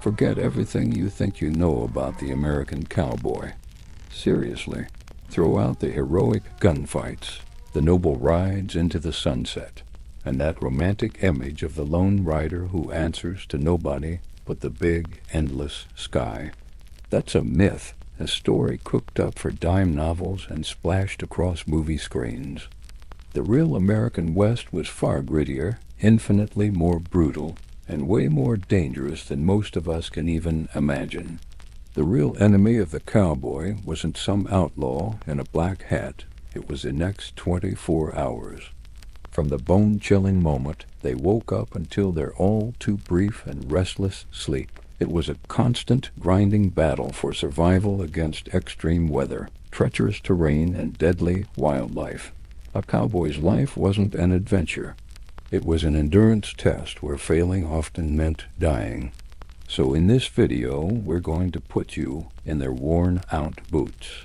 Forget everything you think you know about the American cowboy. Seriously, throw out the heroic gunfights, the noble rides into the sunset, and that romantic image of the lone rider who answers to nobody but the big, endless sky. That's a myth, a story cooked up for dime novels and splashed across movie screens. The real American West was far grittier, infinitely more brutal, and way more dangerous than most of us can even imagine. The real enemy of the cowboy wasn't some outlaw in a black hat. It was the next 24 hours. From the bone-chilling moment they woke up until their all-too-brief and restless sleep, it was a constant, grinding battle for survival against extreme weather, treacherous terrain, and deadly wildlife. A cowboy's life wasn't an adventure. It was an endurance test where failing often meant dying. So in this video, we're going to put you in their worn-out boots.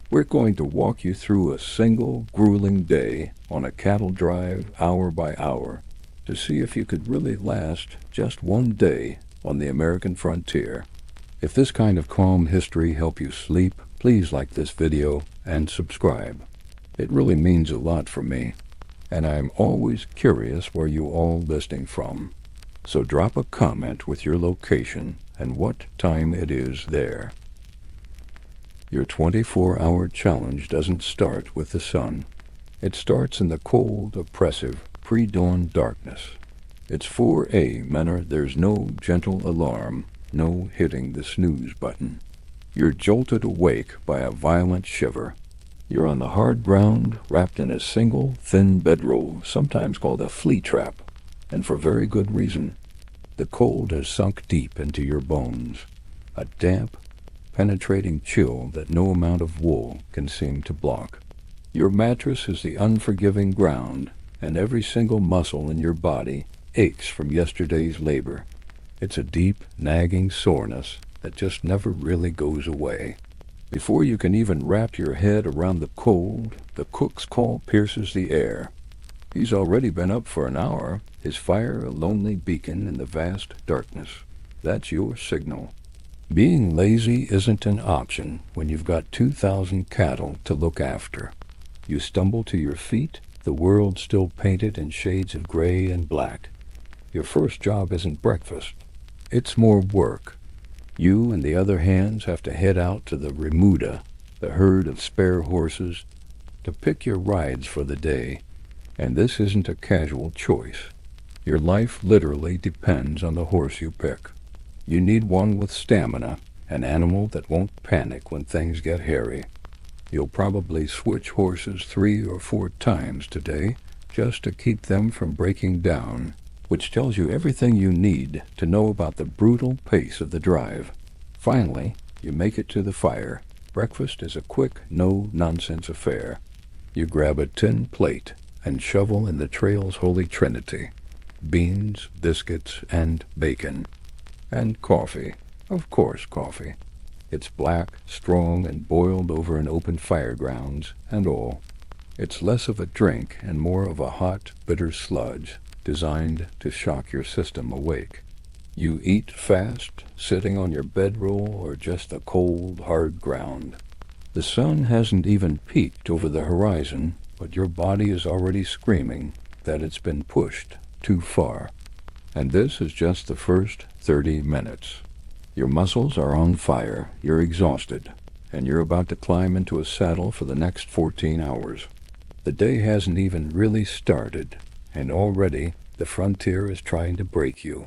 We're going to walk you through a single, grueling day on a cattle drive, hour by hour, to see if you could really last just one day on the American frontier. If this kind of calm history helps you sleep, please like this video and subscribe. It really means a lot for me, and I'm always curious where you all listening from. So drop a comment with your location and what time it is there. Your 24-hour challenge doesn't start with the sun. It starts in the cold, oppressive, pre-dawn darkness. It's 4 a.m. and there's no gentle alarm, no hitting the snooze button. You're jolted awake by a violent shiver. You're on the hard ground, wrapped in a single, thin bedroll, sometimes called a flea trap, and for very good reason. The cold has sunk deep into your bones, a damp, penetrating chill that no amount of wool can seem to block. Your mattress is the unforgiving ground, and every single muscle in your body aches from yesterday's labor. It's a deep, nagging soreness that just never really goes away. Before you can even wrap your head around the cold, the cook's call pierces the air. He's already been up for an hour, his fire a lonely beacon in the vast darkness. That's your signal. Being lazy isn't an option when you've got 2,000 cattle to look after. You stumble to your feet, the world still painted in shades of gray and black. Your first job isn't breakfast. It's more work. You and the other hands have to head out to the remuda, the herd of spare horses, to pick your rides for the day. And this isn't a casual choice. Your life literally depends on the horse you pick. You need one with stamina, an animal that won't panic when things get hairy. You'll probably switch horses 3 or 4 times today just to keep them from breaking down, which tells you everything you need to know about the brutal pace of the drive. Finally, you make it to the fire. Breakfast is a quick, no-nonsense affair. You grab a tin plate and shovel in the trail's holy trinity: beans, biscuits, and bacon. And coffee. Of course, coffee. It's black, strong, and boiled over an open fire grounds, and all. It's less of a drink and more of a hot, bitter sludge designed to shock your system awake. You eat fast, sitting on your bedroll or just the cold, hard ground. The sun hasn't even peeked over the horizon, but your body is already screaming that it's been pushed too far. And this is just the first 30 minutes. Your muscles are on fire, you're exhausted, and you're about to climb into a saddle for the next 14 hours. The day hasn't even really started, and already the frontier is trying to break you.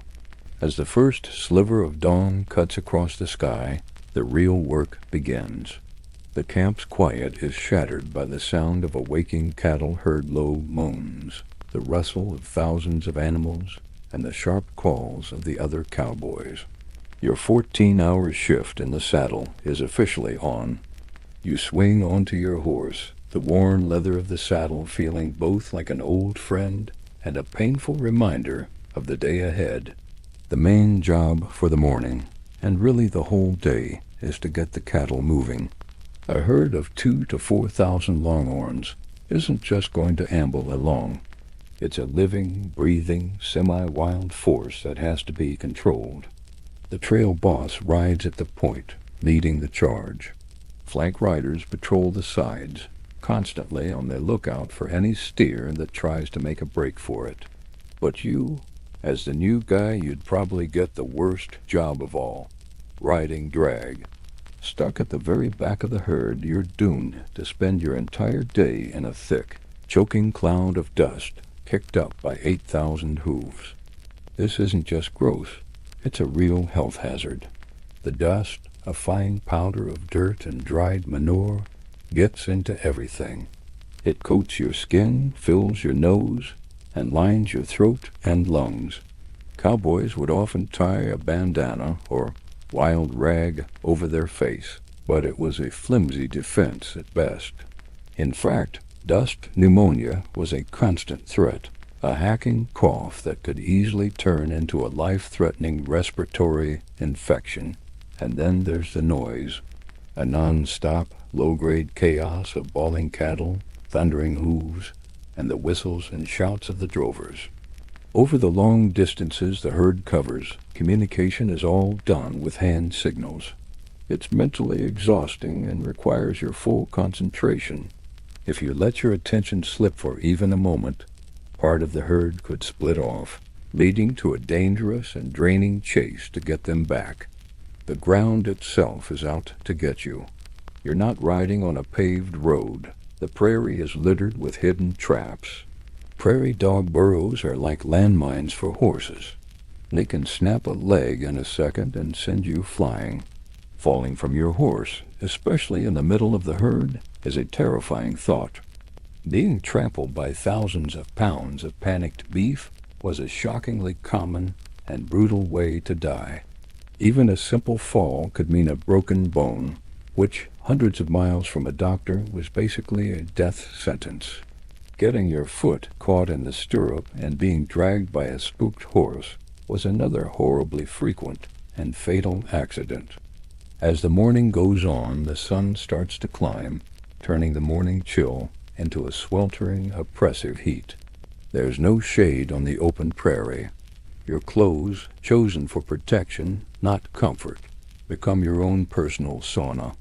As the first sliver of dawn cuts across the sky, the real work begins. The camp's quiet is shattered by the sound of a waking cattle herd low moans, the rustle of thousands of animals, and the sharp calls of the other cowboys. Your 14-hour shift in the saddle is officially on. You swing onto your horse, the worn leather of the saddle feeling both like an old friend and a painful reminder of the day ahead. The main job for the morning, and really the whole day, is to get the cattle moving. A herd of 2,000 to 4,000 longhorns isn't just going to amble along. It's a living, breathing, semi-wild force that has to be controlled. The trail boss rides at the point, leading the charge. Flank riders patrol the sides, constantly on the lookout for any steer that tries to make a break for it. But you, as the new guy, you'd probably get the worst job of all, riding drag. Stuck at the very back of the herd, you're doomed to spend your entire day in a thick, choking cloud of dust kicked up by 8,000 hooves. This isn't just gross, it's a real health hazard. The dust, a fine powder of dirt and dried manure, gets into everything. It coats your skin, fills your nose, and lines your throat and lungs. Cowboys would often tie a bandana or wild rag over their face, but it was a flimsy defense at best. In fact, dust pneumonia was a constant threat, a hacking cough that could easily turn into a life-threatening respiratory infection. And then there's the noise, a non-stop, low-grade chaos of bawling cattle, thundering hooves, and the whistles and shouts of the drovers. Over the long distances the herd covers, communication is all done with hand signals. It's mentally exhausting and requires your full concentration. If you let your attention slip for even a moment, part of the herd could split off, leading to a dangerous and draining chase to get them back. The ground itself is out to get you. You're not riding on a paved road. The prairie is littered with hidden traps. Prairie dog burrows are like landmines for horses. They can snap a leg in a second and send you flying. Falling from your horse, especially in the middle of the herd, is a terrifying thought. Being trampled by thousands of pounds of panicked beef was a shockingly common and brutal way to die. Even a simple fall could mean a broken bone, which, hundreds of miles from a doctor, was basically a death sentence. Getting your foot caught in the stirrup and being dragged by a spooked horse was another horribly frequent and fatal accident. As the morning goes on, the sun starts to climb, turning the morning chill into a sweltering, oppressive heat. There's no shade on the open prairie. Your clothes, chosen for protection, not comfort, become your own personal sauna.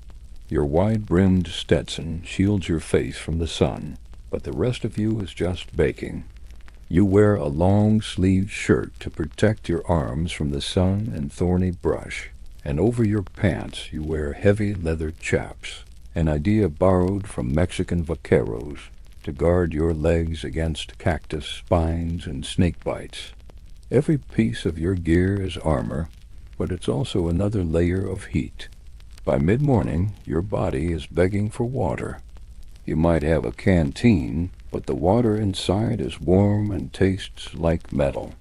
Your wide-brimmed Stetson shields your face from the sun, but the rest of you is just baking. You wear a long-sleeved shirt to protect your arms from the sun and thorny brush, and over your pants you wear heavy leather chaps, an idea borrowed from Mexican vaqueros, to guard your legs against cactus spines and snake bites. Every piece of your gear is armor, but it's also another layer of heat. By mid-morning, your body is begging for water. You might have a canteen, but the water inside is warm and tastes like metal.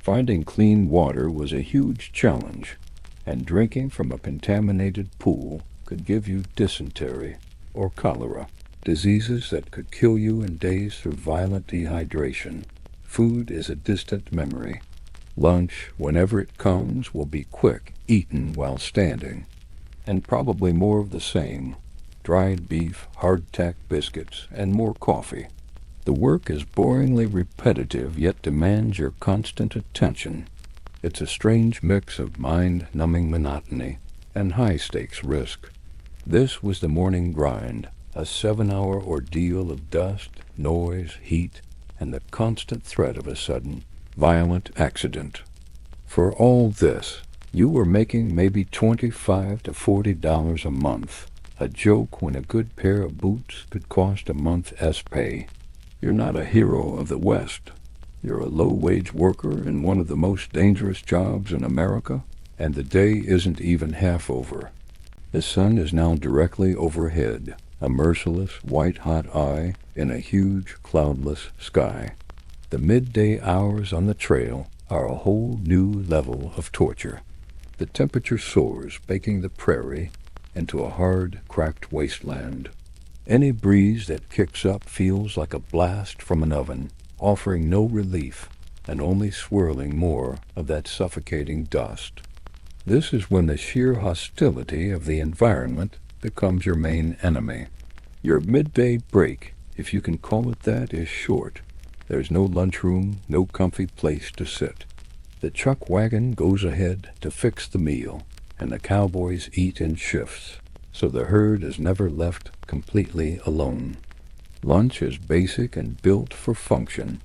Finding clean water was a huge challenge, and drinking from a contaminated pool could give you dysentery or cholera, diseases that could kill you in days through violent dehydration. Food is a distant memory. Lunch, whenever it comes, will be quick, eaten while standing, and probably more of the same. Dried beef, hardtack biscuits, and more coffee. The work is boringly repetitive, yet demands your constant attention. It's a strange mix of mind-numbing monotony and high-stakes risk. This was the morning grind, a 7-hour ordeal of dust, noise, heat, and the constant threat of a sudden, violent accident. For all this, you were making maybe $25 to $40 a month. A joke when a good pair of boots could cost a month's pay. You're not a hero of the West. You're a low-wage worker in one of the most dangerous jobs in America, and the day isn't even half over. The sun is now directly overhead, a merciless, white-hot eye in a huge, cloudless sky. The midday hours on the trail are a whole new level of torture. The temperature soars, baking the prairie into a hard, cracked wasteland. Any breeze that kicks up feels like a blast from an oven, offering no relief and only swirling more of that suffocating dust. This is when the sheer hostility of the environment becomes your main enemy. Your midday break, if you can call it that, is short. There's no lunchroom, no comfy place to sit. The chuck wagon goes ahead to fix the meal, and the cowboys eat in shifts, so the herd is never left completely alone. Lunch is basic and built for function.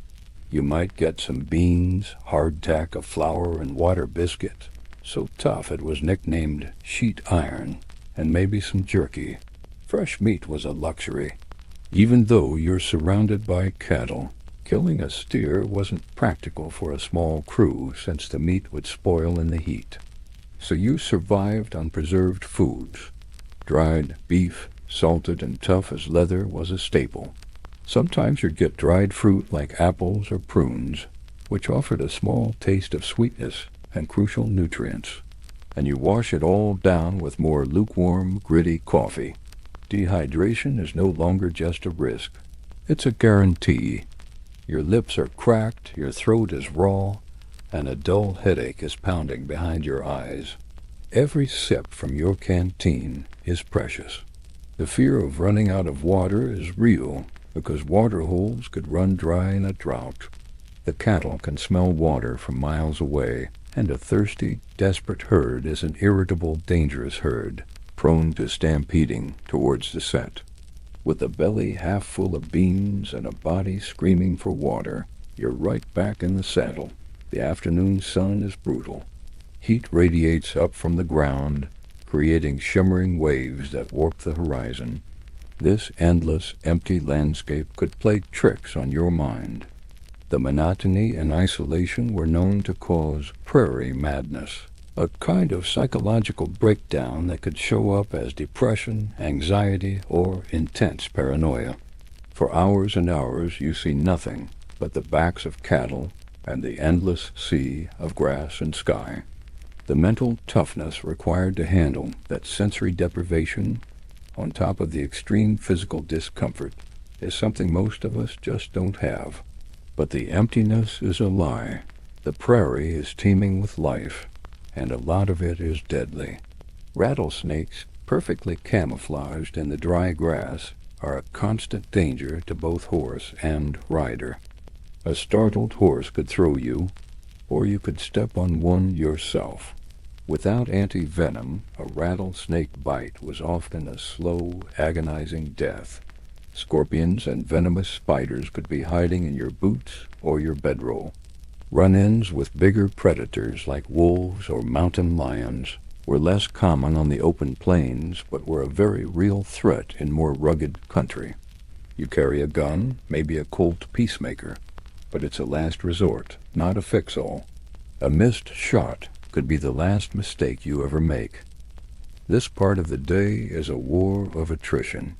You might get some beans, hardtack of flour, and water biscuit, so tough it was nicknamed sheet iron, and maybe some jerky. Fresh meat was a luxury. Even though you're surrounded by cattle, killing a steer wasn't practical for a small crew since the meat would spoil in the heat. So you survived on preserved foods. Dried beef, salted and tough as leather, was a staple. Sometimes you'd get dried fruit like apples or prunes, which offered a small taste of sweetness and crucial nutrients. And you wash it all down with more lukewarm, gritty coffee. Dehydration is no longer just a risk. It's a guarantee. Your lips are cracked, your throat is raw, and a dull headache is pounding behind your eyes. Every sip from your canteen is precious. The fear of running out of water is real, because water holes could run dry in a drought. The cattle can smell water from miles away, and a thirsty, desperate herd is an irritable, dangerous herd, prone to stampeding towards the set. With a belly half full of beans and a body screaming for water, you're right back in the saddle. The afternoon sun is brutal. Heat radiates up from the ground, creating shimmering waves that warp the horizon. This endless, empty landscape could play tricks on your mind. The monotony and isolation were known to cause prairie madness, a kind of psychological breakdown that could show up as depression, anxiety, or intense paranoia. For hours and hours you see nothing but the backs of cattle and the endless sea of grass and sky. The mental toughness required to handle that sensory deprivation, on top of the extreme physical discomfort, is something most of us just don't have. But the emptiness is a lie. The prairie is teeming with life, and a lot of it is deadly. Rattlesnakes, perfectly camouflaged in the dry grass, are a constant danger to both horse and rider. A startled horse could throw you, or you could step on one yourself. Without anti-venom, a rattlesnake bite was often a slow, agonizing death. Scorpions and venomous spiders could be hiding in your boots or your bedroll. Run-ins with bigger predators like wolves or mountain lions were less common on the open plains, but were a very real threat in more rugged country. You carry a gun, maybe a Colt Peacemaker, but it's a last resort, not a fix-all. A missed shot could be the last mistake you ever make. This part of the day is a war of attrition.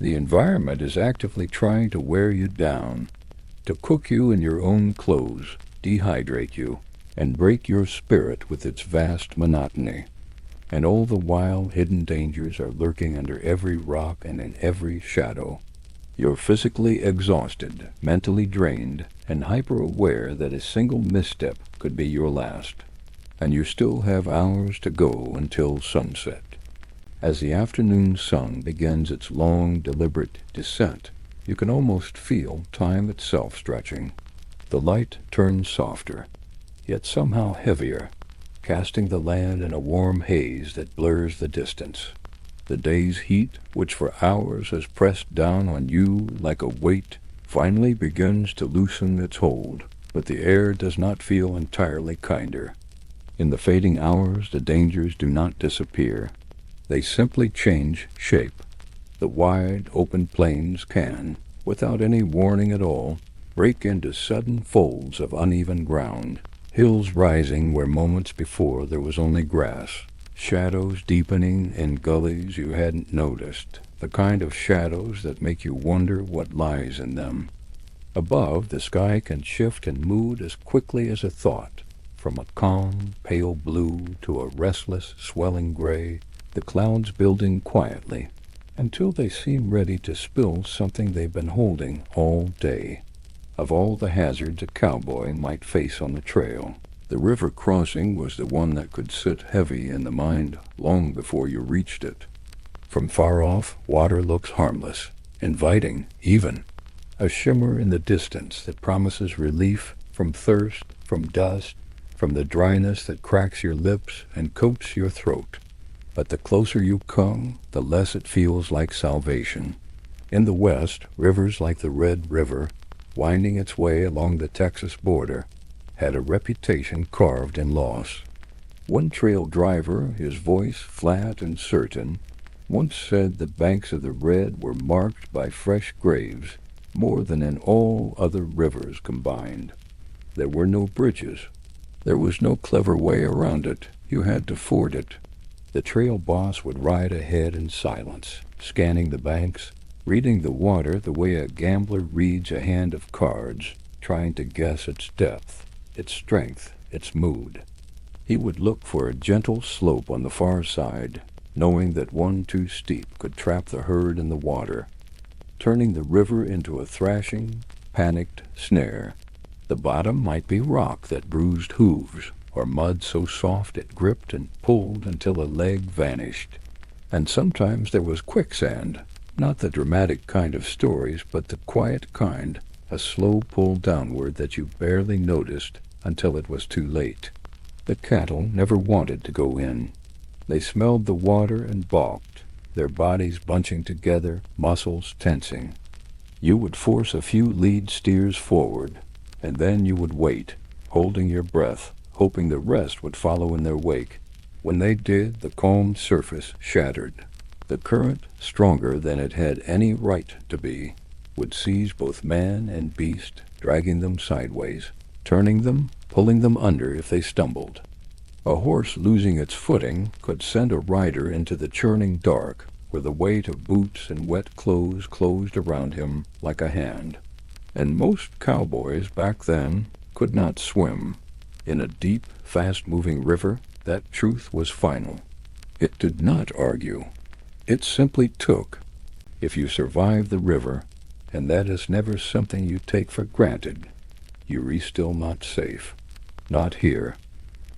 The environment is actively trying to wear you down, to cook you in your own clothes, dehydrate you, and break your spirit with its vast monotony. And all the while hidden dangers are lurking under every rock and in every shadow. You're physically exhausted, mentally drained, and hyper-aware that a single misstep could be your last. And you still have hours to go until sunset. As the afternoon sun begins its long, deliberate descent, you can almost feel time itself stretching. The light turns softer, yet somehow heavier, casting the land in a warm haze that blurs the distance. The day's heat, which for hours has pressed down on you like a weight, finally begins to loosen its hold, but the air does not feel entirely kinder. In the fading hours, the dangers do not disappear. They simply change shape. The wide, open plains can, without any warning at all, break into sudden folds of uneven ground, hills rising where moments before there was only grass, shadows deepening in gullies you hadn't noticed, the kind of shadows that make you wonder what lies in them. Above, the sky can shift in mood as quickly as a thought, from a calm, pale blue to a restless, swelling gray, the clouds building quietly, until they seem ready to spill something they've been holding all day. Of all the hazards a cowboy might face on the trail, the river crossing was the one that could sit heavy in the mind long before you reached it. From far off, water looks harmless, inviting even, a shimmer in the distance that promises relief from thirst, from dust, from the dryness that cracks your lips and coats your throat. But the closer you come, the less it feels like salvation. In the West, rivers like the Red River, winding its way along the Texas border, had a reputation carved in loss. One trail driver, his voice flat and certain, once said the banks of the Red were marked by fresh graves more than in all other rivers combined. There were no bridges. There was no clever way around it. You had to ford it. The trail boss would ride ahead in silence, scanning the banks, reading the water the way a gambler reads a hand of cards, trying to guess its depth, its strength, its mood. He would look for a gentle slope on the far side, knowing that one too steep could trap the herd in the water, turning the river into a thrashing, panicked snare. The bottom might be rock that bruised hooves, or mud so soft it gripped and pulled until a leg vanished. And sometimes there was quicksand, not the dramatic kind of stories, but the quiet kind, a slow pull downward that you barely noticed until it was too late. The cattle never wanted to go in. They smelled the water and balked, their bodies bunching together, muscles tensing. You would force a few lead steers forward, and then you would wait, holding your breath, hoping the rest would follow in their wake. When they did, the calm surface shattered. The current, stronger than it had any right to be, would seize both man and beast, dragging them sideways, turning them, pulling them under if they stumbled. A horse losing its footing could send a rider into the churning dark, where the weight of boots and wet clothes closed around him like a hand. And most cowboys back then could not swim. In a deep, fast-moving river, that truth was final. It did not argue. It simply took. If you survive the river, and that is never something you take for granted, you're still not safe. Not here.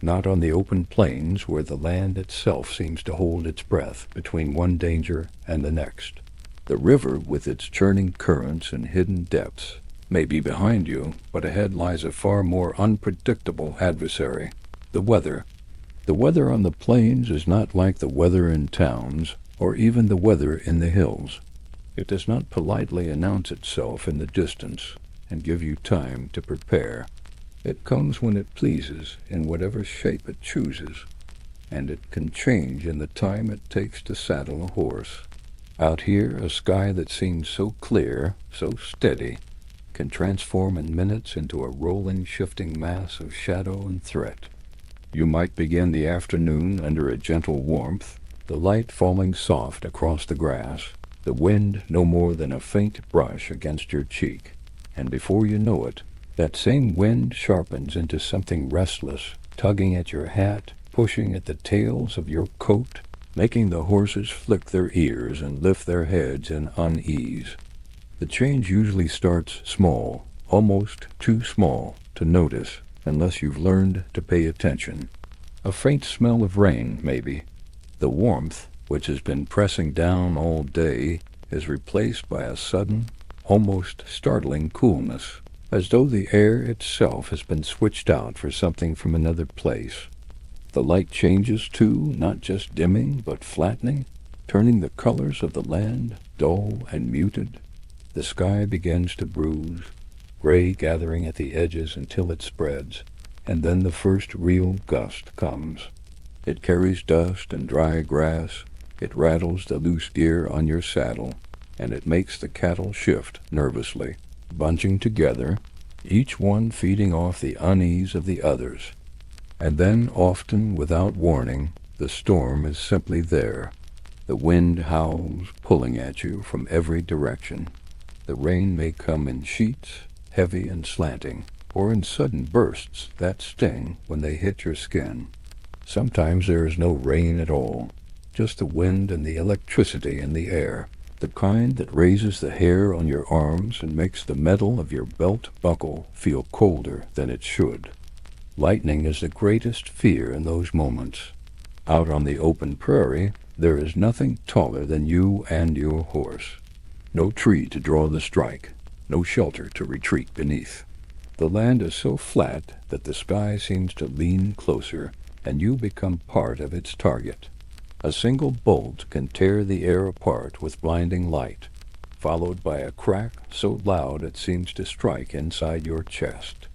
Not on the open plains where the land itself seems to hold its breath between one danger and the next. The river, with its churning currents and hidden depths, may be behind you, but ahead lies a far more unpredictable adversary, the weather. The weather on the plains is not like the weather in towns, or even the weather in the hills. It does not politely announce itself in the distance and give you time to prepare. It comes when it pleases, in whatever shape it chooses, and it can change in the time it takes to saddle a horse. Out here, a sky that seems so clear, so steady, can transform in minutes into a rolling, shifting mass of shadow and threat. You might begin the afternoon under a gentle warmth, the light falling soft across the grass, the wind no more than a faint brush against your cheek, and before you know it, that same wind sharpens into something restless, tugging at your hat, pushing at the tails of your coat, making the horses flick their ears and lift their heads in unease. The change usually starts small, almost too small to notice unless you've learned to pay attention. A faint smell of rain, maybe. The warmth, which has been pressing down all day, is replaced by a sudden, almost startling coolness, as though the air itself has been switched out for something from another place. The light changes too, not just dimming, but flattening, turning the colors of the land dull and muted. The sky begins to bruise, gray gathering at the edges until it spreads, and then the first real gust comes. It carries dust and dry grass, it rattles the loose gear on your saddle, and it makes the cattle shift nervously, bunching together, each one feeding off the unease of the others. And then, often without warning, the storm is simply there. The wind howls, pulling at you from every direction. The rain may come in sheets, heavy and slanting, or in sudden bursts that sting when they hit your skin. Sometimes there is no rain at all, just the wind and the electricity in the air, the kind that raises the hair on your arms and makes the metal of your belt buckle feel colder than it should. Lightning is the greatest fear in those moments. Out on the open prairie, there is nothing taller than you and your horse. No tree to draw the strike, no shelter to retreat beneath. The land is so flat that the sky seems to lean closer, and you become part of its target. A single bolt can tear the air apart with blinding light, followed by a crack so loud it seems to strike inside your chest.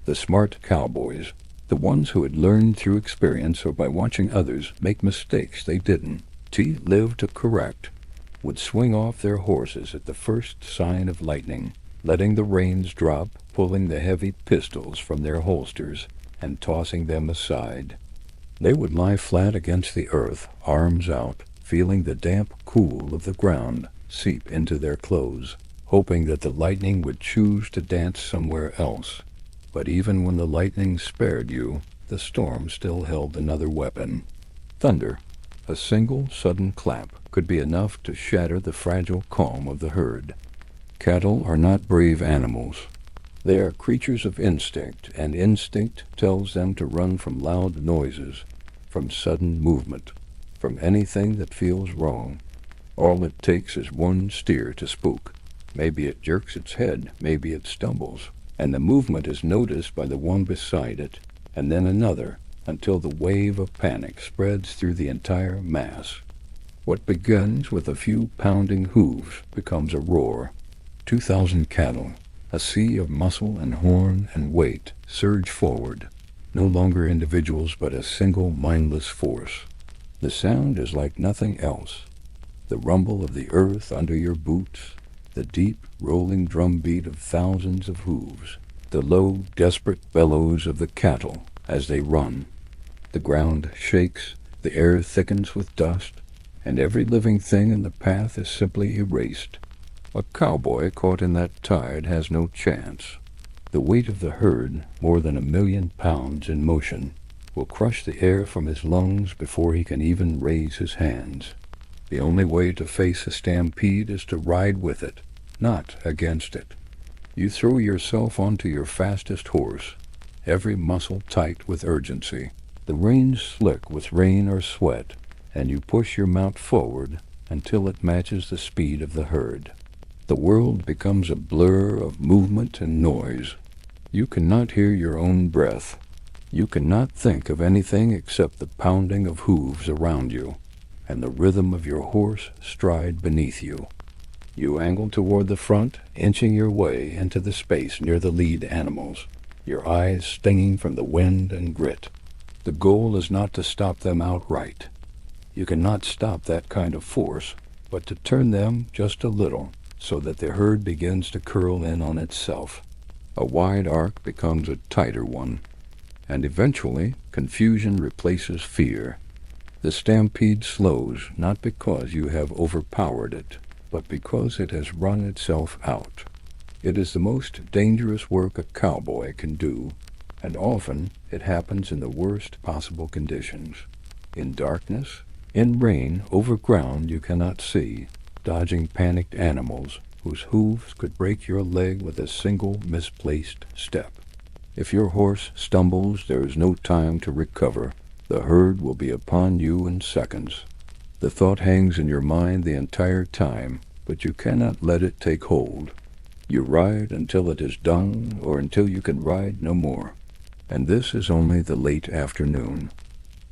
The smart cowboys, the ones who had learned through experience or by watching others make mistakes they didn't live to correct, would swing off their horses at the first sign of lightning, letting the reins drop, pulling the heavy pistols from their holsters, and tossing them aside. They would lie flat against the earth, arms out, feeling the damp cool of the ground seep into their clothes, hoping that the lightning would choose to dance somewhere else. But even when the lightning spared you, the storm still held another weapon. Thunder. A single sudden clap could be enough to shatter the fragile calm of the herd. Cattle are not brave animals. They are creatures of instinct, and instinct tells them to run from loud noises, from sudden movement, from anything that feels wrong. All it takes is one steer to spook. Maybe it jerks its head, maybe it stumbles, and the movement is noticed by the one beside it, and then another, until the wave of panic spreads through the entire mass. What begins with a few pounding hooves becomes a roar. 2,000 cattle, a sea of muscle and horn and weight, surge forward, no longer individuals but a single mindless force. The sound is like nothing else. The rumble of the earth under your boots, the deep, rolling drumbeat of thousands of hooves, the low, desperate bellows of the cattle as they run. The ground shakes, the air thickens with dust, and every living thing in the path is simply erased. A cowboy caught in that tide has no chance. The weight of the herd, more than 1,000,000 pounds in motion, will crush the air from his lungs before he can even raise his hands. The only way to face a stampede is to ride with it, not against it. You throw yourself onto your fastest horse, every muscle tight with urgency, the reins slick with rain or sweat, and you push your mount forward until it matches the speed of the herd. The world becomes a blur of movement and noise. You cannot hear your own breath. You cannot think of anything except the pounding of hooves around you, and the rhythm of your horse stride beneath you. You angle toward the front, inching your way into the space near the lead animals, your eyes stinging from the wind and grit. The goal is not to stop them outright. You cannot stop that kind of force, but to turn them just a little, so that the herd begins to curl in on itself. A wide arc becomes a tighter one, and eventually confusion replaces fear. The stampede slows not because you have overpowered it, but because it has run itself out. It is the most dangerous work a cowboy can do, and often it happens in the worst possible conditions. In darkness, in rain, over ground you cannot see, dodging panicked animals whose hooves could break your leg with a single misplaced step. If your horse stumbles, there is no time to recover. The herd will be upon you in seconds. The thought hangs in your mind the entire time, but you cannot let it take hold. You ride until it is done, or until you can ride no more. And this is only the late afternoon.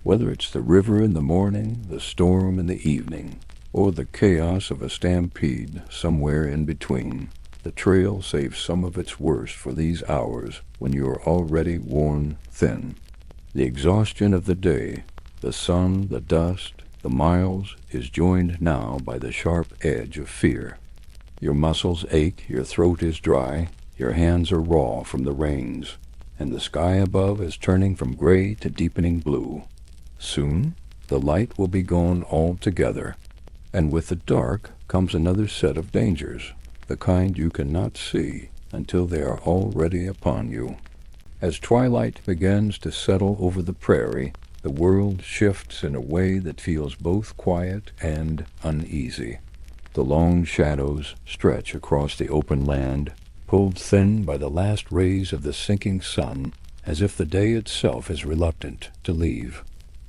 Whether it's the river in the morning, the storm in the evening, or the chaos of a stampede somewhere in between, the trail saves some of its worst for these hours when you are already worn thin. The exhaustion of the day, the sun, the dust, the miles, is joined now by the sharp edge of fear. Your muscles ache, your throat is dry, your hands are raw from the reins, and the sky above is turning from gray to deepening blue. Soon, the light will be gone altogether, and with the dark comes another set of dangers, the kind you cannot see until they are already upon you. As twilight begins to settle over the prairie, the world shifts in a way that feels both quiet and uneasy. The long shadows stretch across the open land, pulled thin by the last rays of the sinking sun, as if the day itself is reluctant to leave.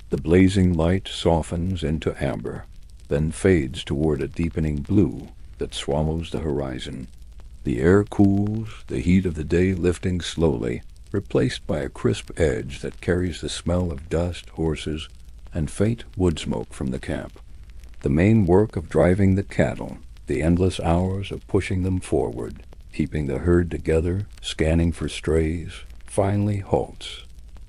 The blazing light softens into amber, then fades toward a deepening blue that swallows the horizon. The air cools, the heat of the day lifting slowly, replaced by a crisp edge that carries the smell of dust, horses, and faint wood smoke from the camp. The main work of driving the cattle, the endless hours of pushing them forward, keeping the herd together, scanning for strays, finally halts.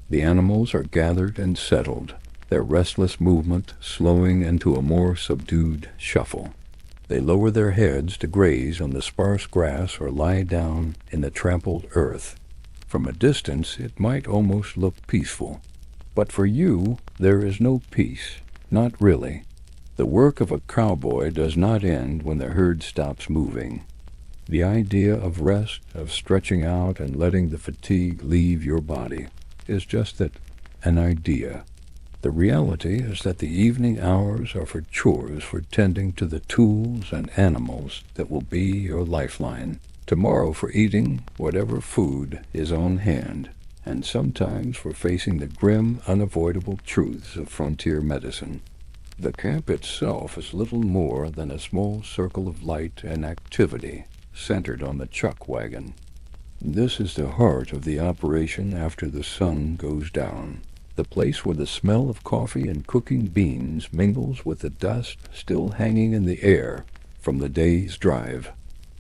The animals are gathered and settled, their restless movement slowing into a more subdued shuffle. They lower their heads to graze on the sparse grass or lie down in the trampled earth. From a distance it might almost look peaceful. But for you, there is no peace, not really. The work of a cowboy does not end when the herd stops moving. The idea of rest, of stretching out and letting the fatigue leave your body, is just that, an idea. The reality is that the evening hours are for chores, for tending to the tools and animals that will be your lifeline. Tomorrow for eating whatever food is on hand, and sometimes for facing the grim, unavoidable truths of frontier medicine. The camp itself is little more than a small circle of light and activity centered on the chuck wagon. This is the heart of the operation after the sun goes down, the place where the smell of coffee and cooking beans mingles with the dust still hanging in the air from the day's drive.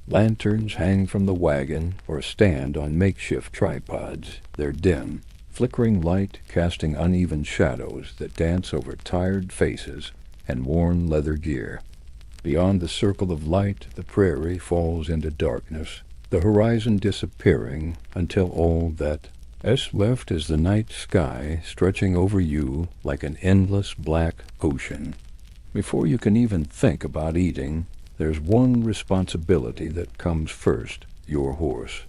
Lanterns hang from the wagon or stand on makeshift tripods, their dim, flickering light casting uneven shadows that dance over tired faces and worn leather gear. Beyond the circle of light, the prairie falls into darkness, the horizon disappearing until all that is left is the night sky stretching over you like an endless black ocean. Before you can even think about eating, there's one responsibility that comes first, your horse.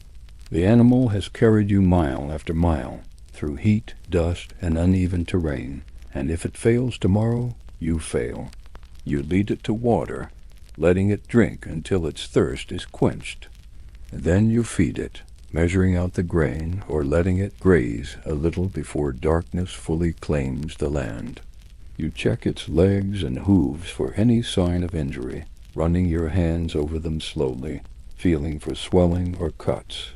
The animal has carried you mile after mile, through heat, dust, and uneven terrain, and if it fails tomorrow, you fail. You lead it to water, letting it drink until its thirst is quenched. Then you feed it, measuring out the grain or letting it graze a little before darkness fully claims the land. You check its legs and hooves for any sign of injury, running your hands over them slowly, feeling for swelling or cuts.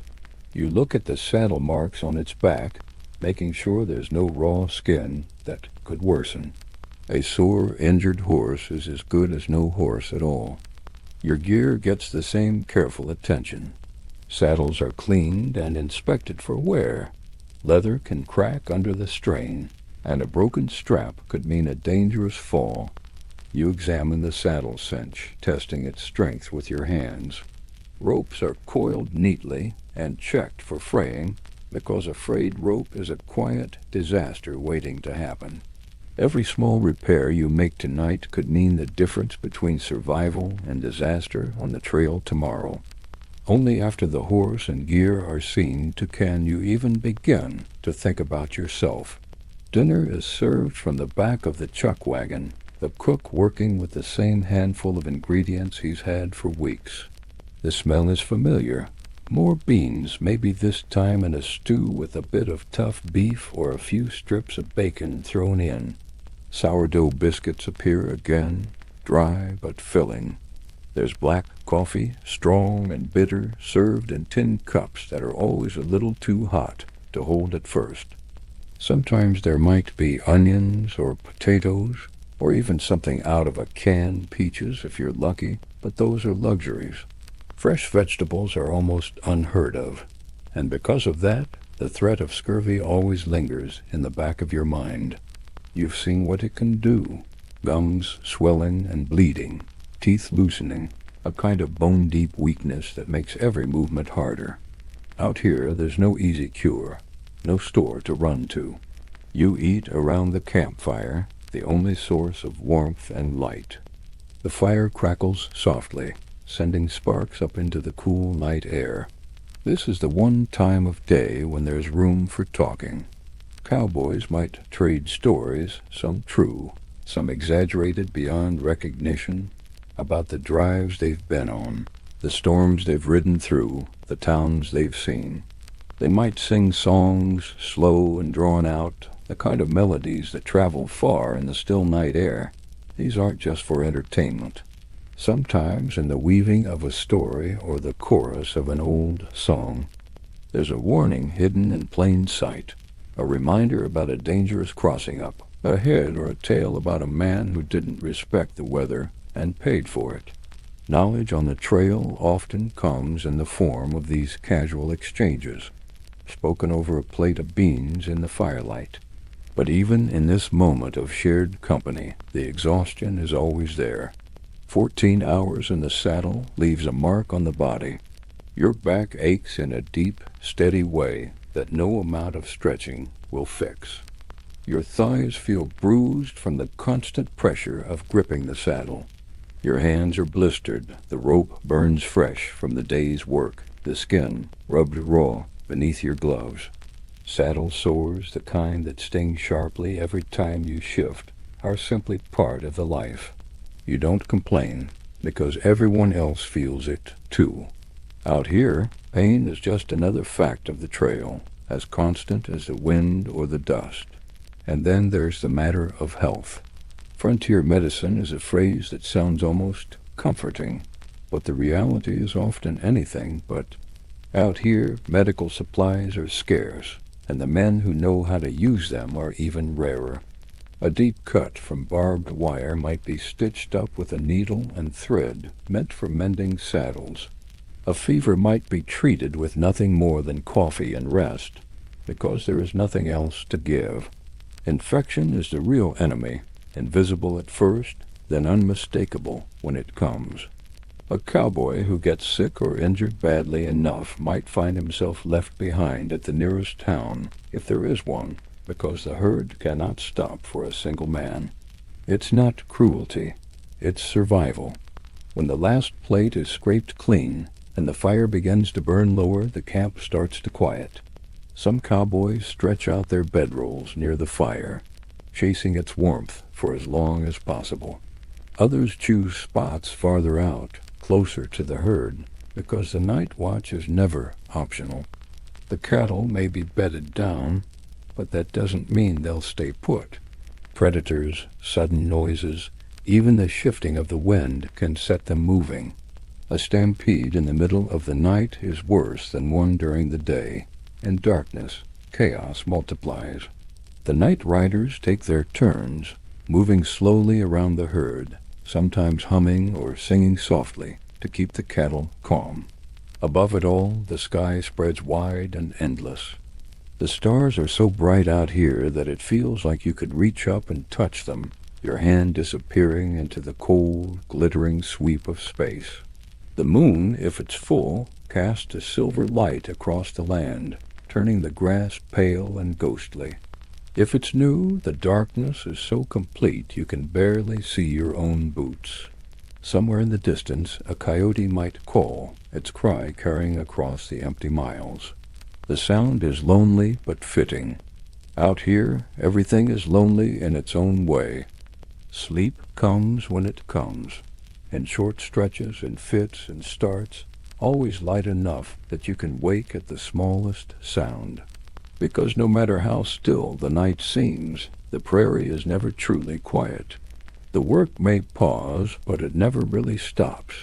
You look at the saddle marks on its back, making sure there's no raw skin that could worsen. A sore, injured horse is as good as no horse at all. Your gear gets the same careful attention. Saddles are cleaned and inspected for wear. Leather can crack under the strain, and a broken strap could mean a dangerous fall. You examine the saddle cinch, testing its strength with your hands. Ropes are coiled neatly and checked for fraying, because a frayed rope is a quiet disaster waiting to happen. Every small repair you make tonight could mean the difference between survival and disaster on the trail tomorrow. Only after the horse and gear are seen can you even begin to think about yourself. Dinner is served from the back of the chuck wagon, the cook working with the same handful of ingredients he's had for weeks. The smell is familiar. More beans, maybe this time in a stew with a bit of tough beef or a few strips of bacon thrown in. Sourdough biscuits appear again, dry but filling. There's black coffee, strong and bitter, served in tin cups that are always a little too hot to hold at first. Sometimes there might be onions or potatoes, or even something out of a can, peaches if you're lucky, but those are luxuries. Fresh vegetables are almost unheard of, and because of that, the threat of scurvy always lingers in the back of your mind. You've seen what it can do. Gums swelling and bleeding, teeth loosening, a kind of bone-deep weakness that makes every movement harder. Out here, there's no easy cure, no store to run to. You eat around the campfire, the only source of warmth and light. The fire crackles softly, sending sparks up into the cool night air. This is the one time of day when there's room for talking. Cowboys might trade stories, some true, some exaggerated beyond recognition, about the drives they've been on, the storms they've ridden through, the towns they've seen. They might sing songs, slow and drawn out, the kind of melodies that travel far in the still night air. These aren't just for entertainment. Sometimes in the weaving of a story or the chorus of an old song, there's a warning hidden in plain sight, a reminder about a dangerous crossing up, a head or a tale about a man who didn't respect the weather and paid for it. Knowledge on the trail often comes in the form of these casual exchanges, spoken over a plate of beans in the firelight. But even in this moment of shared company, the exhaustion is always there. 14 hours in the saddle leaves a mark on the body. Your back aches in a deep, steady way that no amount of stretching will fix. Your thighs feel bruised from the constant pressure of gripping the saddle. Your hands are blistered, the rope burns fresh from the day's work, the skin rubbed raw beneath your gloves. Saddle sores, the kind that sting sharply every time you shift, are simply part of the life. You don't complain, because everyone else feels it too. Out here, pain is just another fact of the trail, as constant as the wind or the dust. And then there's the matter of health. Frontier medicine is a phrase that sounds almost comforting, but the reality is often anything but. Out here, medical supplies are scarce, and the men who know how to use them are even rarer. A deep cut from barbed wire might be stitched up with a needle and thread meant for mending saddles. A fever might be treated with nothing more than coffee and rest, because there is nothing else to give. Infection is the real enemy, invisible at first, then unmistakable when it comes. A cowboy who gets sick or injured badly enough might find himself left behind at the nearest town, if there is one, because the herd cannot stop for a single man. It's not cruelty, it's survival. When the last plate is scraped clean and the fire begins to burn lower, the camp starts to quiet. Some cowboys stretch out their bedrolls near the fire, chasing its warmth for as long as possible. Others choose spots farther out, closer to the herd, because the night watch is never optional. The cattle may be bedded down, but that doesn't mean they'll stay put. Predators, sudden noises, even the shifting of the wind can set them moving. A stampede in the middle of the night is worse than one during the day. In darkness, chaos multiplies. The night riders take their turns, moving slowly around the herd, sometimes humming or singing softly to keep the cattle calm. Above it all, the sky spreads wide and endless. The stars are so bright out here that it feels like you could reach up and touch them, your hand disappearing into the cold, glittering sweep of space. The moon, if it's full, casts a silver light across the land, turning the grass pale and ghostly. If it's new, the darkness is so complete you can barely see your own boots. Somewhere in the distance, a coyote might call, its cry carrying across the empty miles. The sound is lonely but fitting. Out here, everything is lonely in its own way. Sleep comes when it comes, in short stretches and fits and starts, always light enough that you can wake at the smallest sound. Because no matter how still the night seems, the prairie is never truly quiet. The work may pause, but it never really stops.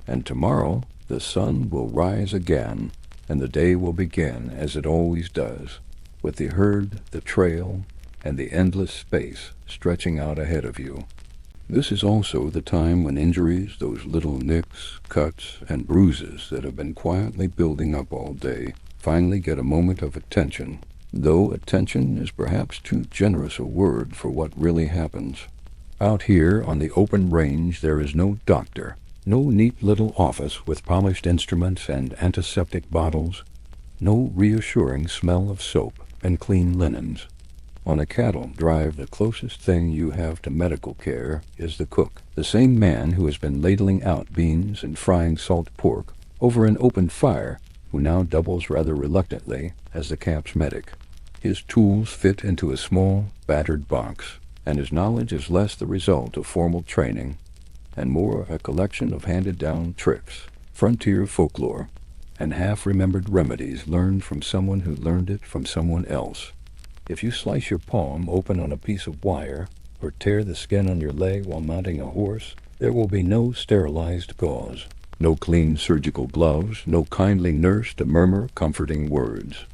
And tomorrow, the sun will rise again, and the day will begin as it always does, with the herd, the trail, and the endless space stretching out ahead of you. This is also the time when injuries, those little nicks, cuts, and bruises that have been quietly building up all day, finally get a moment of attention, though attention is perhaps too generous a word for what really happens. Out here on the open range there is no doctor, no neat little office with polished instruments and antiseptic bottles, no reassuring smell of soap and clean linens. On a cattle drive, the closest thing you have to medical care is the cook, the same man who has been ladling out beans and frying salt pork over an open fire, who now doubles rather reluctantly as the camp's medic. His tools fit into a small, battered box, and his knowledge is less the result of formal training and more a collection of handed-down tricks, frontier folklore, and half-remembered remedies learned from someone who learned it from someone else. If you slice your palm open on a piece of wire, or tear the skin on your leg while mounting a horse, there will be no sterilized gauze, no clean surgical gloves, no kindly nurse to murmur comforting words.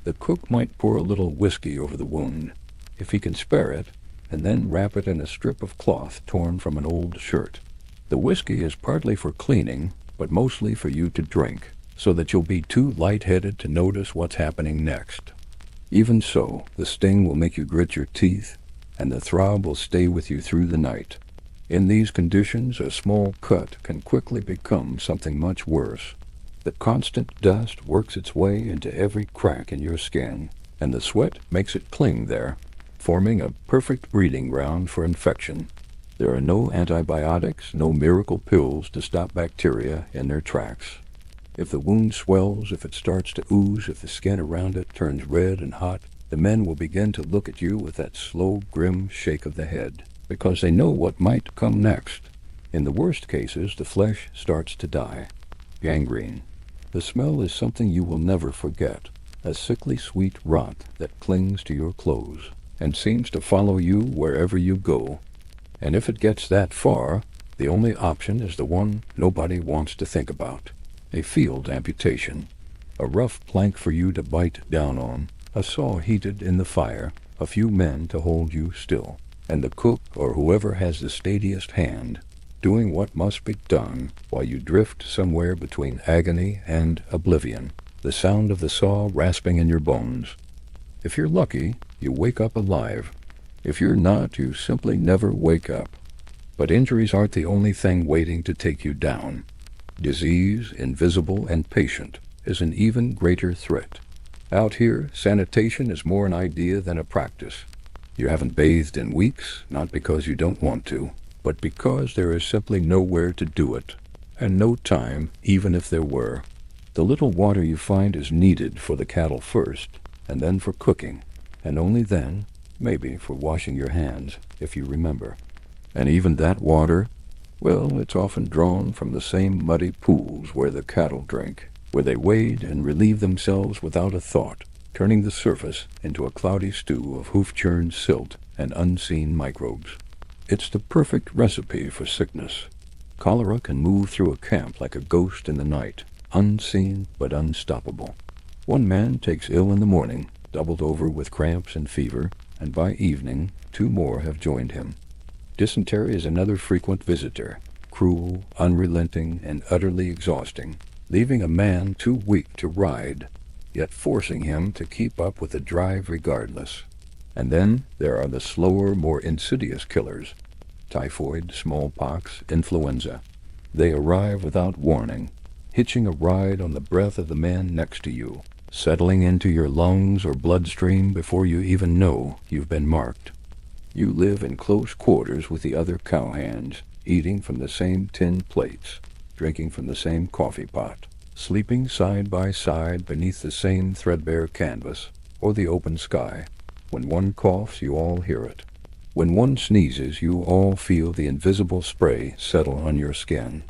The cook might pour a little whiskey over the wound, if he can spare it, and then wrap it in a strip of cloth torn from an old shirt. The whiskey is partly for cleaning, but mostly for you to drink, so that you'll be too lightheaded to notice what's happening next. Even so, the sting will make you grit your teeth, and the throb will stay with you through the night. In these conditions, a small cut can quickly become something much worse. The constant dust works its way into every crack in your skin, and the sweat makes it cling there, forming a perfect breeding ground for infection. There are no antibiotics, no miracle pills to stop bacteria in their tracks. If the wound swells, if it starts to ooze, if the skin around it turns red and hot, the men will begin to look at you with that slow, grim shake of the head, because they know what might come next. In the worst cases, the flesh starts to die. Gangrene. The smell is something you will never forget, a sickly sweet rot that clings to your clothes and seems to follow you wherever you go. And if it gets that far, the only option is the one nobody wants to think about. A field amputation. A rough plank for you to bite down on, a saw heated in the fire, a few men to hold you still, and the cook or whoever has the steadiest hand, doing what must be done while you drift somewhere between agony and oblivion, the sound of the saw rasping in your bones. If you're lucky, you wake up alive. If you're not, you simply never wake up. But injuries aren't the only thing waiting to take you down. Disease, invisible and patient, is an even greater threat. Out here, sanitation is more an idea than a practice. You haven't bathed in weeks, not because you don't want to, but because there is simply nowhere to do it, and no time, even if there were. The little water you find is needed for the cattle first, and then for cooking, and only then, maybe, for washing your hands, if you remember. And even that water, well, it's often drawn from the same muddy pools where the cattle drink, where they wade and relieve themselves without a thought, turning the surface into a cloudy stew of hoof-churned silt and unseen microbes. It's the perfect recipe for sickness. Cholera can move through a camp like a ghost in the night, unseen but unstoppable. One man takes ill in the morning, doubled over with cramps and fever, and by evening 2 more have joined him. Dysentery is another frequent visitor, cruel, unrelenting, and utterly exhausting, leaving a man too weak to ride, yet forcing him to keep up with the drive regardless. And then there are the slower, more insidious killers, typhoid, smallpox, influenza. They arrive without warning, hitching a ride on the breath of the man next to you, settling into your lungs or bloodstream before you even know you've been marked. You live in close quarters with the other cowhands, eating from the same tin plates, drinking from the same coffee pot, sleeping side by side beneath the same threadbare canvas or the open sky. When one coughs, you all hear it. When one sneezes, you all feel the invisible spray settle on your skin.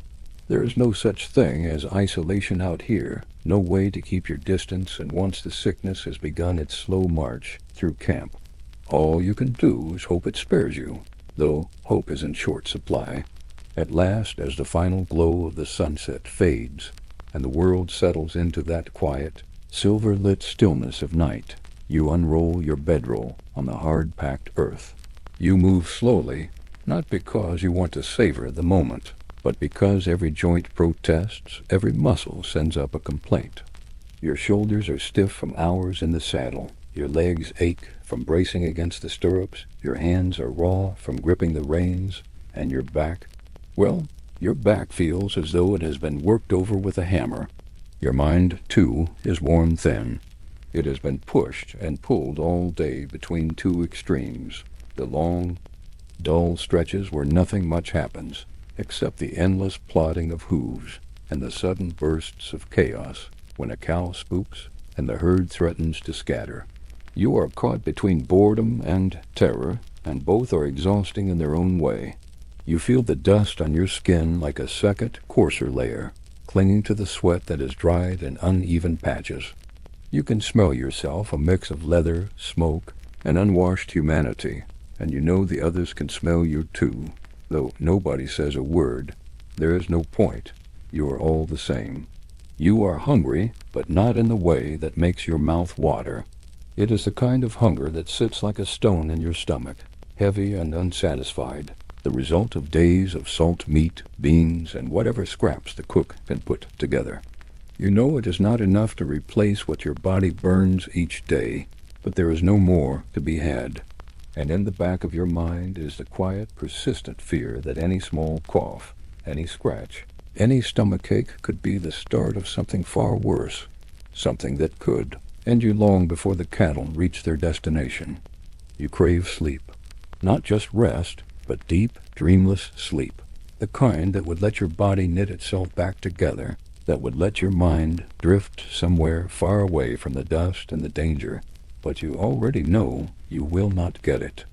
There is no such thing as isolation out here, no way to keep your distance, and once the sickness has begun its slow march through camp, all you can do is hope it spares you, though hope is in short supply. At last, as the final glow of the sunset fades, and the world settles into that quiet, silver-lit stillness of night, you unroll your bedroll on the hard-packed earth. You move slowly, not because you want to savor the moment, but because every joint protests, every muscle sends up a complaint. Your shoulders are stiff from hours in the saddle, your legs ache from bracing against the stirrups, your hands are raw from gripping the reins, and your back, well, your back feels as though it has been worked over with a hammer. Your mind, too, is worn thin. It has been pushed and pulled all day between 2 extremes, the long, dull stretches where nothing much happens, except the endless plodding of hooves and the sudden bursts of chaos when a cow spooks and the herd threatens to scatter. You are caught between boredom and terror, and both are exhausting in their own way. You feel the dust on your skin like a second, coarser layer, clinging to the sweat that is dried in uneven patches. You can smell yourself, a mix of leather, smoke, and unwashed humanity, and you know the others can smell you too, though nobody says a word. There is no point. You are all the same. You are hungry, but not in the way that makes your mouth water. It is the kind of hunger that sits like a stone in your stomach, heavy and unsatisfied, the result of days of salt meat, beans, and whatever scraps the cook can put together. You know it is not enough to replace what your body burns each day, but there is no more to be had. And in the back of your mind is the quiet, persistent fear that any small cough, any scratch, any stomachache could be the start of something far worse, something that could end you long before the cattle reach their destination. You crave sleep, not just rest, but deep, dreamless sleep, the kind that would let your body knit itself back together, that would let your mind drift somewhere far away from the dust and the danger. But you already know you will not get it,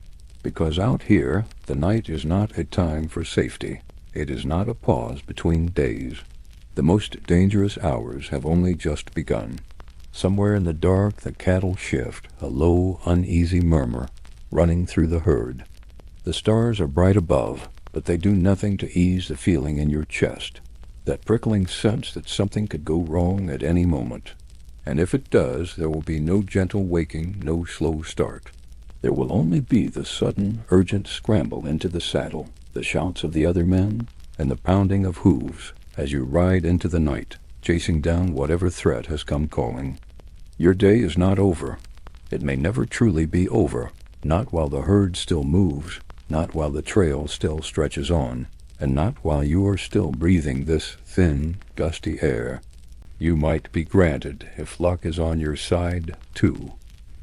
because out here the night is not a time for safety. It is not a pause between days. The most dangerous hours have only just begun. Somewhere in the dark the cattle shift, a low, uneasy murmur running through the herd. The stars are bright above, but they do nothing to ease the feeling in your chest, that prickling sense that something could go wrong at any moment. And if it does, there will be no gentle waking, no slow start. There will only be the sudden, urgent scramble into the saddle, the shouts of the other men, and the pounding of hooves as you ride into the night, chasing down whatever threat has come calling. Your day is not over. It may never truly be over, not while the herd still moves, not while the trail still stretches on, and not while you are still breathing this thin, gusty air. You might be granted, if luck is on your side, 2,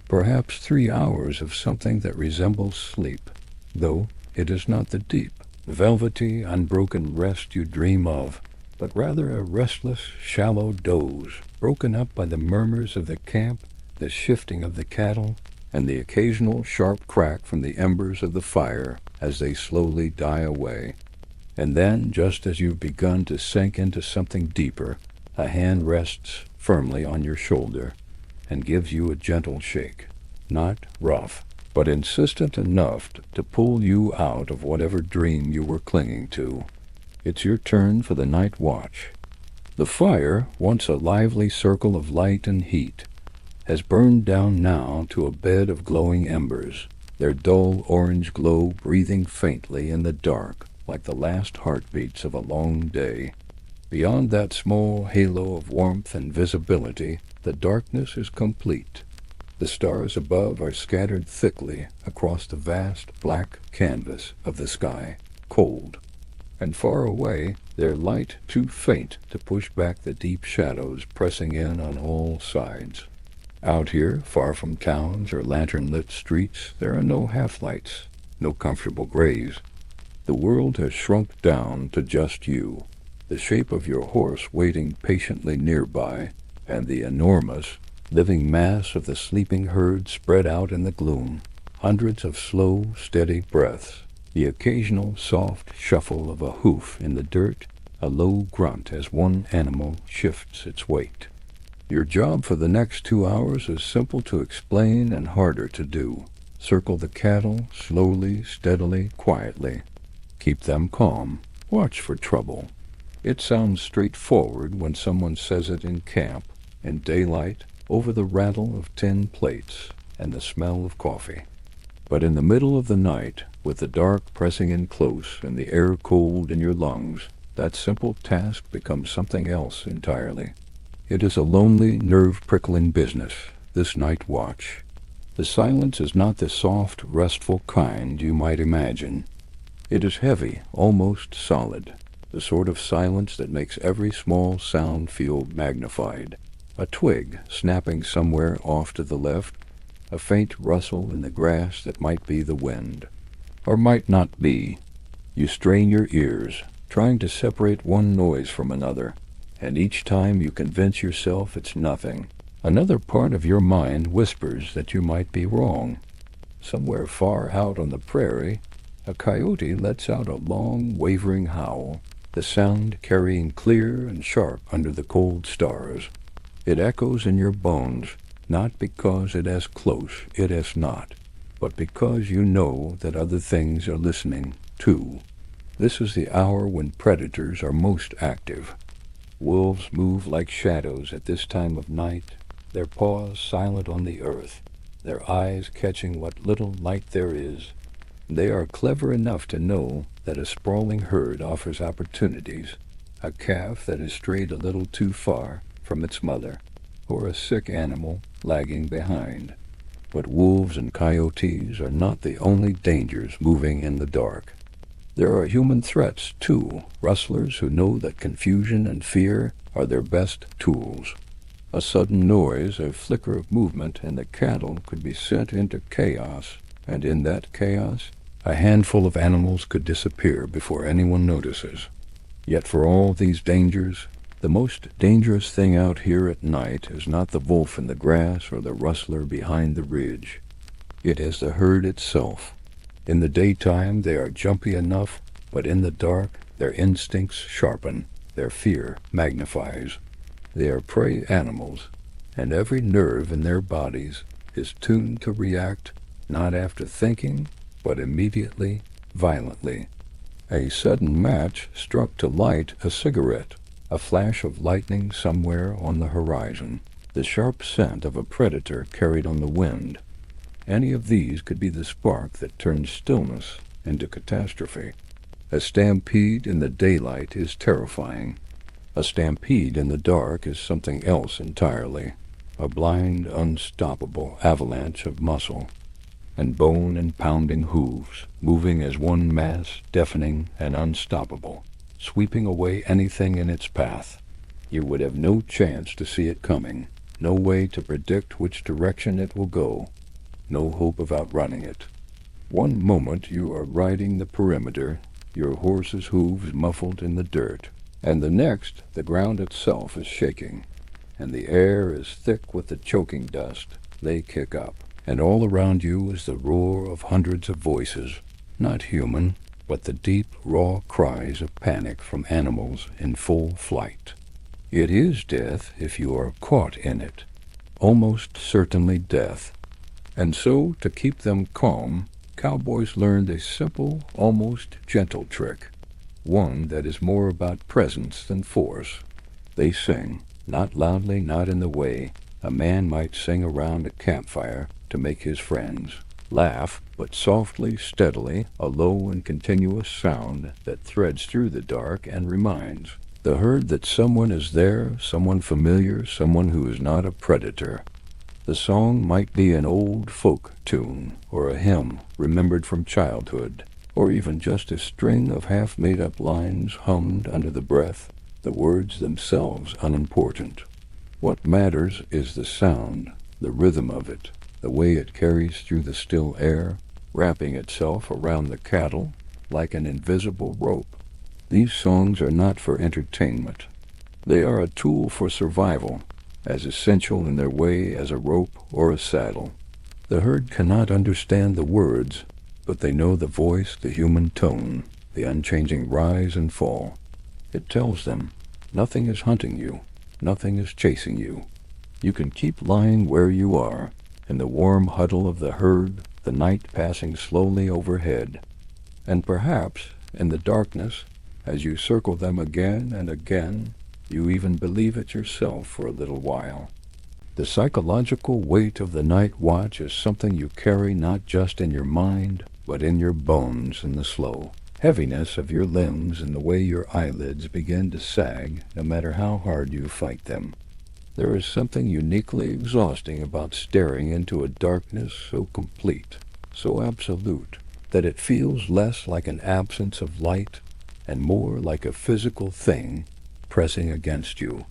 perhaps 3 hours of something that resembles sleep, though it is not the deep, velvety, unbroken rest you dream of, but rather a restless, shallow doze, broken up by the murmurs of the camp, the shifting of the cattle, and the occasional sharp crack from the embers of the fire as they slowly die away. And then, just as you've begun to sink into something deeper, a hand rests firmly on your shoulder and gives you a gentle shake, not rough, but insistent enough to pull you out of whatever dream you were clinging to. It's your turn for the night watch. The fire, once a lively circle of light and heat, has burned down now to a bed of glowing embers, their dull orange glow breathing faintly in the dark like the last heartbeats of a long day. Beyond that small halo of warmth and visibility, the darkness is complete. The stars above are scattered thickly across the vast black canvas of the sky, cold, and far away, their light too faint to push back the deep shadows pressing in on all sides. Out here, far from towns or lantern-lit streets, there are no half-lights, no comfortable grays. The world has shrunk down to just you, the shape of your horse waiting patiently nearby, and the enormous, living mass of the sleeping herd spread out in the gloom. Hundreds of slow, steady breaths, the occasional soft shuffle of a hoof in the dirt, a low grunt as one animal shifts its weight. Your job for the next 2 hours is simple to explain and harder to do. Circle the cattle slowly, steadily, quietly. Keep them calm. Watch for trouble. It sounds straightforward when someone says it in camp, in daylight, over the rattle of tin plates and the smell of coffee. But in the middle of the night, with the dark pressing in close and the air cold in your lungs, that simple task becomes something else entirely. It is a lonely, nerve-prickling business, this night watch. The silence is not the soft, restful kind you might imagine. It is heavy, almost solid, the sort of silence that makes every small sound feel magnified. A twig snapping somewhere off to the left, a faint rustle in the grass that might be the wind, or might not be. You strain your ears, trying to separate one noise from another, and each time you convince yourself it's nothing. Another part of your mind whispers that you might be wrong. Somewhere far out on the prairie, a coyote lets out a long, wavering howl, the sound carrying clear and sharp under the cold stars. It echoes in your bones, not because it is close, it is not, but because you know that other things are listening, too. This is the hour when predators are most active. Wolves move like shadows at this time of night, their paws silent on the earth, their eyes catching what little light there is. They are clever enough to know that a sprawling herd offers opportunities, a calf that has strayed a little too far from its mother, or a sick animal lagging behind. But wolves and coyotes are not the only dangers moving in the dark. There are human threats, too, rustlers who know that confusion and fear are their best tools. A sudden noise, a flicker of movement, and the cattle could be sent into chaos, and in that chaos, a handful of animals could disappear before anyone notices. Yet for all these dangers, the most dangerous thing out here at night is not the wolf in the grass or the rustler behind the ridge. It is the herd itself. In the daytime they are jumpy enough, but in the dark their instincts sharpen, their fear magnifies. They are prey animals, and every nerve in their bodies is tuned to react not after thinking, but immediately, violently. A sudden match struck to light a cigarette, a flash of lightning somewhere on the horizon, the sharp scent of a predator carried on the wind. Any of these could be the spark that turns stillness into catastrophe. A stampede in the daylight is terrifying. A stampede in the dark is something else entirely, a blind, unstoppable avalanche of muscle and bone and pounding hooves, moving as one mass, deafening and unstoppable, sweeping away anything in its path. You would have no chance to see it coming, no way to predict which direction it will go, no hope of outrunning it. One moment you are riding the perimeter, your horse's hooves muffled in the dirt, and the next the ground itself is shaking, and the air is thick with the choking dust they kick up, and all around you is the roar of hundreds of voices, not human, but the deep, raw cries of panic from animals in full flight. It is death if you are caught in it, almost certainly death. And so, to keep them calm, cowboys learned a simple, almost gentle trick, one that is more about presence than force. They sing, not loudly, not in the way a man might sing around a campfire to make his friends laugh, but softly, steadily, a low and continuous sound that threads through the dark and reminds the herd that someone is there, someone familiar, someone who is not a predator. The song might be an old folk tune, or a hymn remembered from childhood, or even just a string of half-made-up lines hummed under the breath, the words themselves unimportant. What matters is the sound, the rhythm of it, the way it carries through the still air, wrapping itself around the cattle like an invisible rope. These songs are not for entertainment. They are a tool for survival, as essential in their way as a rope or a saddle. The herd cannot understand the words, but they know the voice, the human tone, the unchanging rise and fall. It tells them, nothing is hunting you, nothing is chasing you. You can keep lying where you are, in the warm huddle of the herd, the night passing slowly overhead. And perhaps, in the darkness, as you circle them again and again, you even believe it yourself for a little while. The psychological weight of the night watch is something you carry not just in your mind, but in your bones in the slow heaviness of your limbs and the way your eyelids begin to sag no matter how hard you fight them. There is something uniquely exhausting about staring into a darkness so complete, so absolute, that it feels less like an absence of light and more like a physical thing pressing against you.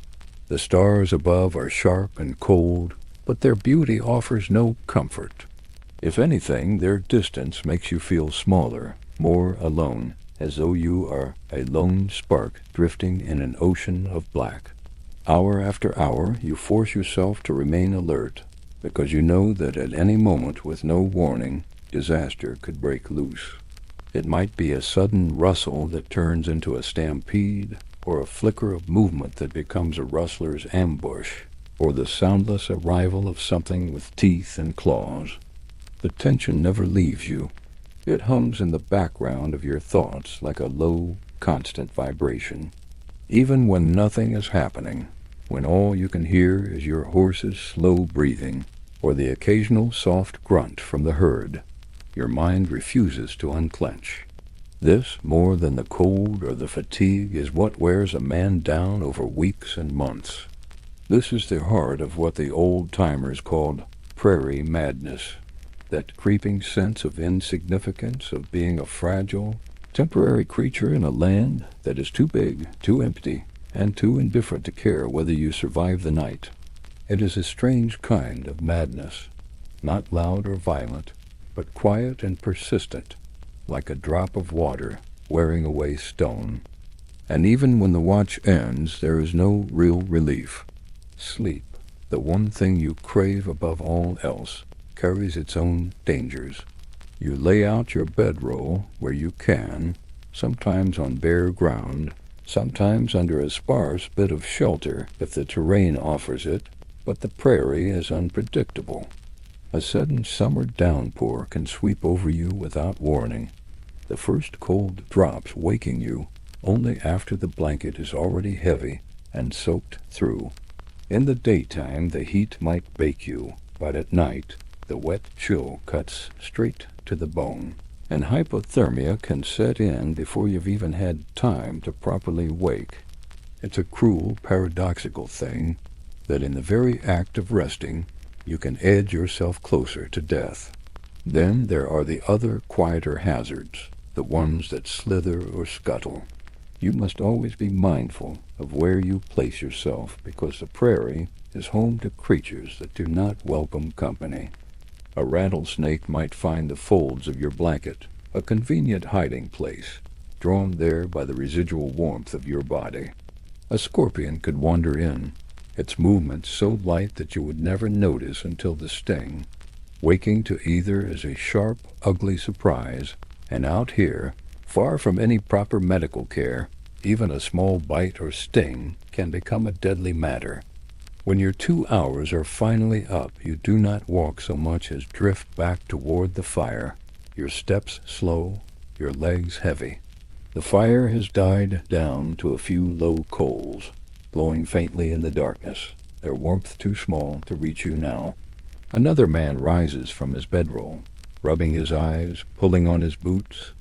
The stars above are sharp and cold, but their beauty offers no comfort. If anything, their distance makes you feel smaller, more alone, as though you are a lone spark drifting in an ocean of black. Hour after hour, you force yourself to remain alert, because you know that at any moment, with no warning, disaster could break loose. It might be a sudden rustle that turns into a stampede, or a flicker of movement that becomes a rustler's ambush, or the soundless arrival of something with teeth and claws. The tension never leaves you. It hums in the background of your thoughts like a low, constant vibration. Even when nothing is happening, when all you can hear is your horse's slow breathing or the occasional soft grunt from the herd, your mind refuses to unclench. This, more than the cold or the fatigue, is what wears a man down over weeks and months. This is the heart of what the old-timers called prairie madness, that creeping sense of insignificance, of being a fragile, temporary creature in a land that is too big, too empty, and too indifferent to care whether you survive the night. It is a strange kind of madness, not loud or violent, but quiet and persistent, like a drop of water wearing away stone. And even when the watch ends, there is no real relief. Sleep, the one thing you crave above all else, carries its own dangers. You lay out your bedroll where you can, sometimes on bare ground, sometimes under a sparse bit of shelter if the terrain offers it, but the prairie is unpredictable. A sudden summer downpour can sweep over you without warning, the first cold drops waking you only after the blanket is already heavy and soaked through. In the daytime the heat might bake you, but at night the wet chill cuts straight to the bone, and hypothermia can set in before you've even had time to properly wake. It's a cruel, paradoxical thing that in the very act of resting, you can edge yourself closer to death. Then there are the other quieter hazards, the ones that slither or scuttle. You must always be mindful of where you place yourself, because the prairie is home to creatures that do not welcome company. A rattlesnake might find the folds of your blanket a convenient hiding place, drawn there by the residual warmth of your body. A scorpion could wander in, its movements so light that you would never notice until the sting, waking to either as a sharp, ugly surprise, and out here, far from any proper medical care, even a small bite or sting can become a deadly matter. When your 2 hours are finally up, you do not walk so much as drift back toward the fire, your steps slow, your legs heavy. The fire has died down to a few low coals, glowing faintly in the darkness, their warmth too small to reach you now. Another man rises from his bedroll, rubbing his eyes, pulling on his boots,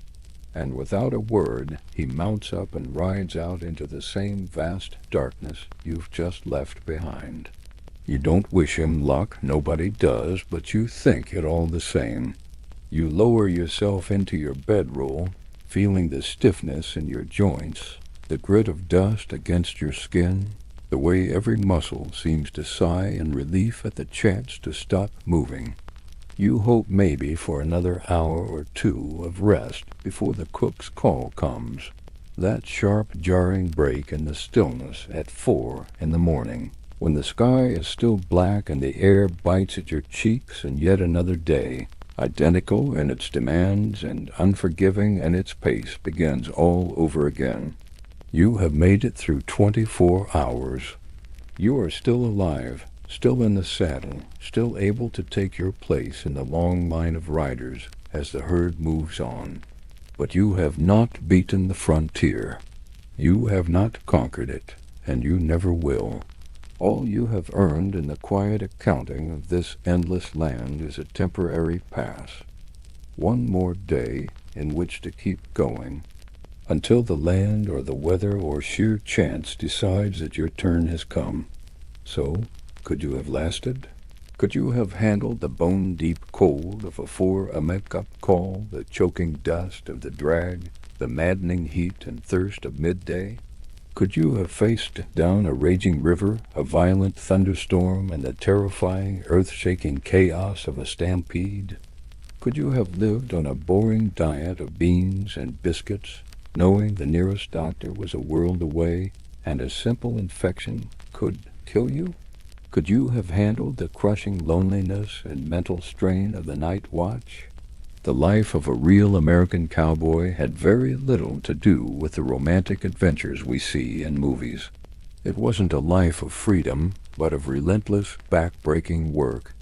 and without a word he mounts up and rides out into the same vast darkness you've just left behind. You don't wish him luck, nobody does, but you think it all the same. You lower yourself into your bedroll, feeling the stiffness in your joints, the grit of dust against your skin, the way every muscle seems to sigh in relief at the chance to stop moving. You hope maybe for another hour or two of rest before the cook's call comes, that sharp, jarring break in the stillness at 4 in the morning, when the sky is still black and the air bites at your cheeks, and yet another day, identical in its demands and unforgiving in its pace, begins all over again. You have made it through 24 hours. You are still alive, still in the saddle, still able to take your place in the long line of riders as the herd moves on. But you have not beaten the frontier. You have not conquered it, and you never will. All you have earned in the quiet accounting of this endless land is a temporary pass. One more day in which to keep going, until the land or the weather or sheer chance decides that your turn has come. So, could you have lasted? Could you have handled the bone-deep cold of a 4 a.m. call, the choking dust of the drag, the maddening heat and thirst of midday? Could you have faced down a raging river, a violent thunderstorm, and the terrifying, earth-shaking chaos of a stampede? Could you have lived on a boring diet of beans and biscuits, knowing the nearest doctor was a world away, and a simple infection could kill you? Could you have handled the crushing loneliness and mental strain of the night watch? The life of a real American cowboy had very little to do with the romantic adventures we see in movies. It wasn't a life of freedom, but of relentless, back-breaking work.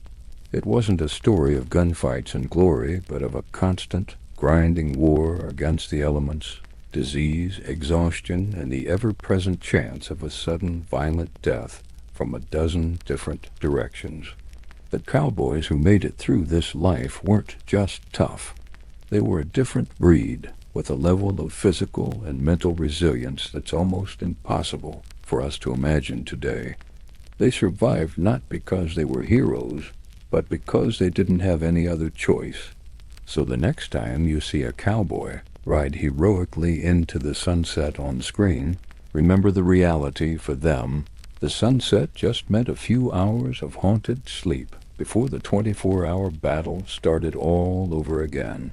It wasn't a story of gunfights and glory, but of a constant, grinding war against the elements, disease, exhaustion, and the ever-present chance of a sudden, violent death from a dozen different directions. The cowboys who made it through this life weren't just tough. They were a different breed, with a level of physical and mental resilience that's almost impossible for us to imagine today. They survived not because they were heroes, but because they didn't have any other choice. So the next time you see a cowboy ride heroically into the sunset on screen, remember the reality for them. The sunset just meant a few hours of haunted sleep before the 24-hour battle started all over again.